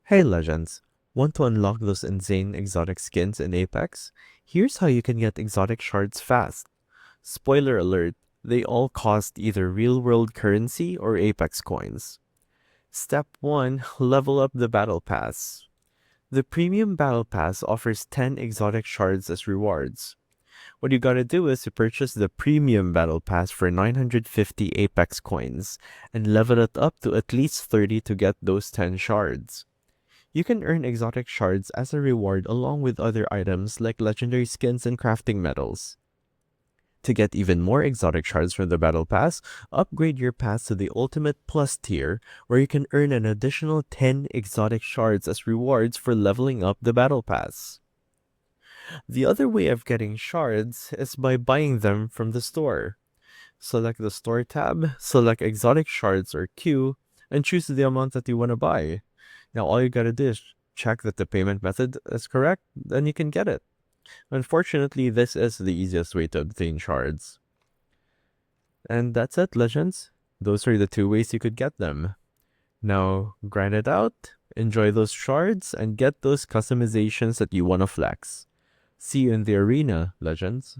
Hey Legends! Want to unlock those insane exotic skins in Apex? Here's how you can get exotic shards fast. Spoiler alert, they all cost either real-world currency or Apex coins. Step 1. Level up the Battle Pass. The Premium Battle Pass offers 10 exotic shards as rewards. What you gotta do is to purchase the Premium Battle Pass for 950 Apex coins, and level it up to at least 30 to get those 10 shards. You can earn exotic shards as a reward along with other items like legendary skins and crafting metals. To get even more exotic shards from the Battle Pass, upgrade your pass to the Ultimate Plus tier, where you can earn an additional 10 exotic shards as rewards for leveling up the Battle Pass. The other way of getting shards is by buying them from the store. Select the Store tab, select Exotic Shards or Q, and choose the amount that you want to buy. Now all you gotta do is check that the payment method is correct, then you can get it. Unfortunately, this is the easiest way to obtain shards. And that's it, Legends. Those are the two ways you could get them. Now, grind it out, enjoy those shards, and get those customizations that you want to flex. See you in the arena, Legends.